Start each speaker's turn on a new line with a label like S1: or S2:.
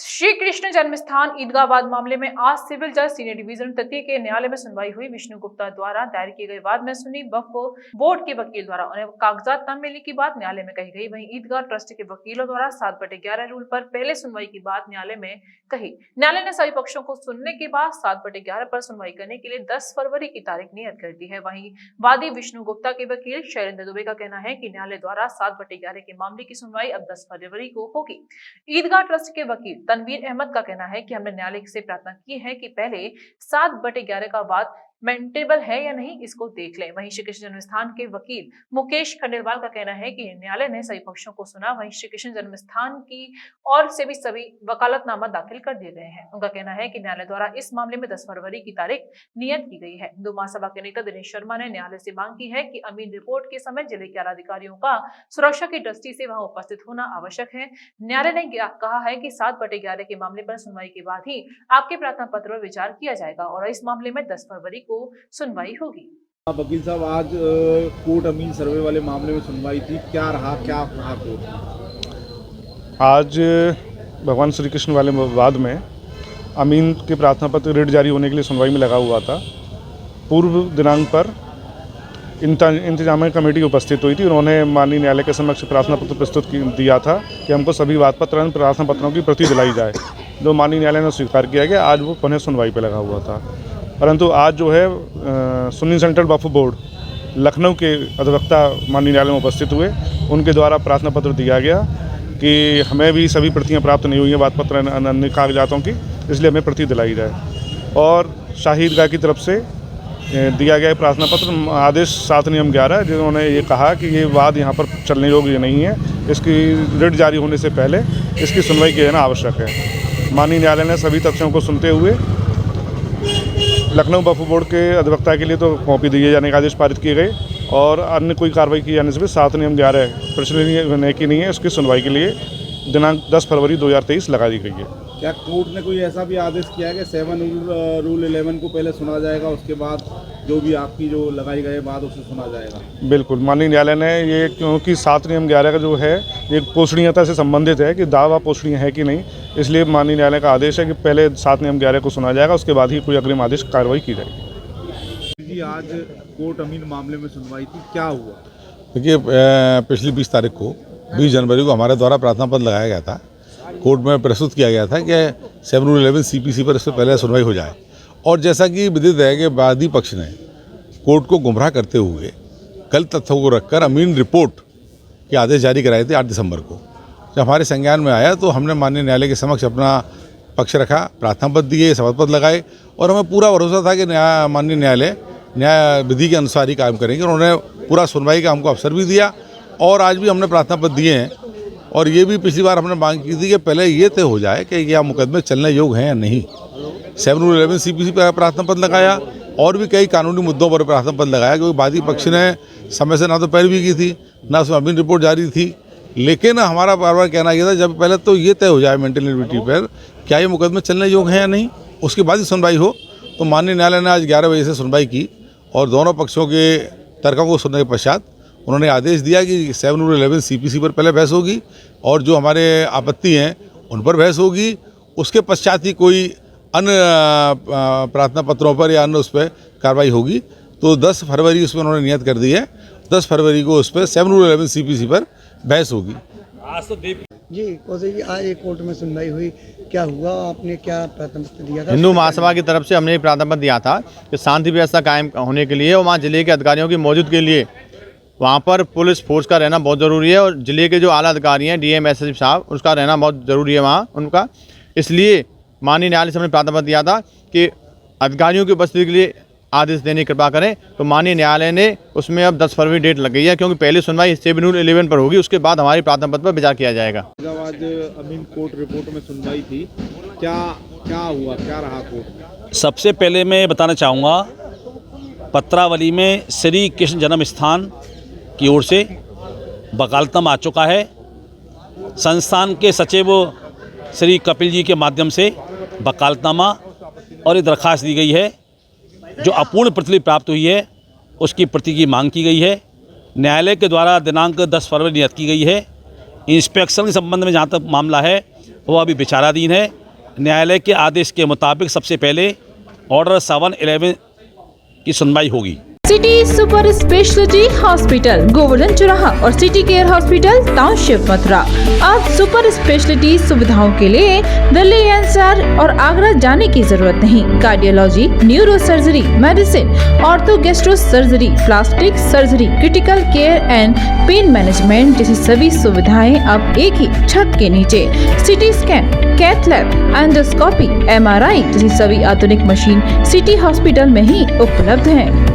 S1: श्री कृष्ण जन्मस्थान ईदगाहवाद मामले में आज सिविल जज सीनियर डिवीजन तृतीय के न्यायालय में सुनवाई हुई। विष्णु गुप्ता द्वारा दायर किए गए वाद में सुनी वक्फ बोर्ड के वकील द्वारा उन्हें कागजात न मिलने की बात न्यायालय में कही गई। वहीं ईदगाह ट्रस्ट के वकीलों द्वारा 7/11 रूल पर पहले सुनवाई की बात न्यायालय में कही। न्यायालय ने सभी पक्षों को सुनने के बाद 7/11 पर सुनवाई करने के लिए 10 फरवरी की तारीख नियत कर दी है। वहीं वादी विष्णु गुप्ता के वकील शैलेंद्र दुबे का कहना है कि न्यायालय द्वारा 7/11 के मामले की सुनवाई अब 10 फरवरी को होगी। ईदगाह ट्रस्ट के वकील तनवीर अहमद का कहना है कि हमने न्यायालय से प्रार्थना की है कि पहले 7/11 का वाद मेंटेबल है या नहीं, इसको देख लें। वहीं श्री कृष्ण जन्मस्थान के वकील मुकेश खंडेलवाल का कहना है कि न्यायालय ने सभी पक्षों को सुना। वहीं श्री कृष्ण जन्मस्थान की ओर से भी सभी वकालतनामा दाखिल कर दिए गए हैं। उनका कहना है कि न्यायालय द्वारा इस मामले में 10 फरवरी की तारीख नियत की गई है। हिंदू महासभा के नेता दिनेश शर्मा ने न्यायालय से मांग की है कि अमीन रिपोर्ट के समय जिले के आला अधिकारियों का सुरक्षा की दृष्टि से वहां उपस्थित होना आवश्यक है। न्यायालय ने कहा है कि 7/11 के मामले पर सुनवाई के बाद ही आपके प्रार्थना पत्र पर विचार किया जाएगा और इस मामले में 10 फरवरी को सुनवाई होगी।
S2: वकील साहब, आज कोर्ट अमीन सर्वे वाले मामले में सुनवाई थी, क्या रहा कोर्ट?
S3: आज भगवान श्री कृष्ण वाले वाद में अमीन के प्रार्थना पत्र रिट जारी होने के लिए सुनवाई में लगा हुआ था। पूर्व दिनांक पर इंतजामिया कमेटी उपस्थित हुई थी। उन्होंने माननीय न्यायालय के समक्ष प्रार्थना पत्र प्रस्तुत दिया था कि हमको सभी वाद पत्र प्रार्थना पत्रों की प्रति दिलाई जाए, जो माननीय न्यायालय ने स्वीकार किया गया। आज वो पुनः सुनवाई पर लगा हुआ था, परंतु आज जो है सुन्नी सेंट्रल वक्फ बोर्ड लखनऊ के अधिवक्ता माननीय न्यायालय में उपस्थित हुए। उनके द्वारा प्रार्थना पत्र दिया गया कि हमें भी सभी प्रतियां प्राप्त नहीं हुई हैं वाद पत्र अन्य कागजातों की, इसलिए हमें प्रति दिलाई जाए। और शाही ईदगाह की तरफ से दिया गया प्रार्थना पत्र आदेश 7 नियम 11, जिन्होंने ये कहा कि ये वाद यहाँ पर चलने योग्य नहीं है, इसकी रिट जारी होने से पहले इसकी सुनवाई किया जाना आवश्यक है। माननीय न्यायालय ने सभी तथ्यों को सुनते हुए लखनऊ वक्फ बोर्ड के अधिवक्ता के लिए तो कॉपी दिए जाने का आदेश पारित किए गए और अन्य कोई कार्रवाई की जाने से भी 7 नियम 11 प्रश्न की नहीं है, उसकी सुनवाई के लिए दिनांक 10 फरवरी 2023 लगा दी गई है।
S2: क्या कोर्ट ने कोई ऐसा भी आदेश किया है कि 7 रूल 11 को पहले सुना जाएगा, उसके बाद जो भी आपकी जो लगाई गए बात उसे सुना जाएगा?
S3: बिल्कुल, माननीय न्यायालय ने ये, क्योंकि 7 नियम 11 का जो है ये पोषणीयता से संबंधित है कि दावा पोषणीय है कि नहीं, इसलिए माननीय न्यायालय का आदेश है कि पहले 7 नियम 11 को सुना जाएगा, उसके बाद ही कोई अग्रिम आदेश कार्रवाई की जाएगी।
S2: जी, आज कोर्ट अमीन मामले में सुनवाई थी, क्या हुआ?
S4: देखिए, पिछली 20 तारीख को 20 जनवरी को हमारे द्वारा प्रार्थना पत्र लगाया गया था। कोर्ट में प्रस्तुत किया गया था कि 7 रूल 11 CPC पर इससे पहले सुनवाई हो जाए। और जैसा कि विदित है कि वादी पक्ष ने कोर्ट को गुमराह करते हुए गलत तथ्यों को रखकर अमीन रिपोर्ट के आदेश जारी कराए थे 8 दिसंबर को। जब हमारे संज्ञान में आया तो हमने माननीय न्यायालय के समक्ष अपना पक्ष रखा, प्रार्थना पत्र दिए, शपथ पत्र लगाए और हमें पूरा भरोसा था कि माननीय न्यायालय न्याय विधि के अनुसार ही काम करेंगे। उन्होंने पूरा सुनवाई का हमको अवसर भी दिया और आज भी हमने प्रार्थना पत्र दिए हैं। और ये भी पिछली बार हमने मांग की थी कि पहले ये तय हो जाए कि क्या मुकदमे चलने योग्य हैं या नहीं। 7 रूल 11 CPC पर प्रार्थना पत्र लगाया और भी कई कानूनी मुद्दों पर प्रार्थना पत्र लगाया, क्योंकि वादी पक्ष ने समय से ना तो पैरवी की थी, ना उसमें अमीन रिपोर्ट जारी थी। लेकिन हमारा बार बार कहना यह था, जब पहले तो ये तय हो जाए मेंटल इनविटी पर क्या ये मुकदमे चलने योग्य हैं या नहीं, उसके बाद ही सुनवाई हो। तो माननीय न्यायालय ने आज 11 बजे से सुनवाई की और दोनों पक्षों के तर्कों को सुनने के पश्चात उन्होंने आदेश दिया कि 7 रूल 11 CPC पर पहले बहस होगी और जो हमारे आपत्ति हैं उन पर बहस होगी। उसके पश्चात ही कोई अन्य प्रार्थना पत्रों पर या अन्य उस पर कार्रवाई होगी। तो 10 फरवरी उसमें उन्होंने नियत कर दी है, 10 फरवरी को उस पर 7 रूल 11 CPC पर बहस होगी।
S5: जी कौशल जी, आज एक कोर्ट में सुनवाई हुई, क्या हुआ? आपने क्या प्रार्थना पत्र दिया था?
S6: हिंदू महासभा की तरफ से हमने एक प्रार्थना पत्र दिया था कि शांति व्यवस्था कायम होने के लिए और वहाँ जिले के अधिकारियों की मौजूद के लिए वहाँ पर पुलिस फोर्स का रहना बहुत ज़रूरी है और जिले के जो आला अधिकारी हैं DM SSP साहब, उसका रहना बहुत ज़रूरी है वहाँ उनका। इसलिए माननीय न्यायालय से हमने प्रार्थना पत्र दिया था कि अधिकारियों की उपस्थिति के लिए आदेश देने की कृपा करें। तो माननीय न्यायालय ने उसमें अब 10 फरवरी डेट लग गई है, क्योंकि पहली सुनवाई 7 रूल 11 पर होगी, उसके बाद हमारी प्रार्थना पत्र पर विचार किया जाएगा।
S2: आज अमीन कोर्ट रिपोर्ट में सुनवाई थी, क्या हुआ, क्या रहा कोर्ट?
S7: सबसे पहले मैं बताना चाहूँगा, पत्रावली में श्री कृष्ण जन्मस्थान की ओर से वकालतनामा आ चुका है। संस्थान के सचिव श्री कपिल जी के माध्यम से वकालतनामा और ये दरख्वास्त दी गई है। जो अपूर्ण प्रतिलिपि प्राप्त हुई है उसकी प्रति की मांग की गई है। न्यायालय के द्वारा दिनांक 10 फरवरी नियत की गई है। इंस्पेक्शन के संबंध में जहाँ तक मामला है, वो अभी विचाराधीन है। न्यायालय के आदेश के मुताबिक सबसे पहले ऑर्डर 7/11 की सुनवाई होगी।
S1: City super speciality hospital, Govardhan चौराहा और city care hospital, township, Mathura. अब सुपर स्पेशलिटी सुविधाओं के लिए दिल्ली एनसीआर और आगरा जाने की जरूरत नहीं। Cardiology, neuro surgery, medicine, ortho gastro surgery, plastic surgery, critical care and pain management जैसी सभी सुविधाएं अब एक ही छत के नीचे। CT scan, cath lab, endoscopy, MRI जैसी सभी आधुनिक मशीन सिटी हॉस्पिटल में ही उपलब्ध हैं।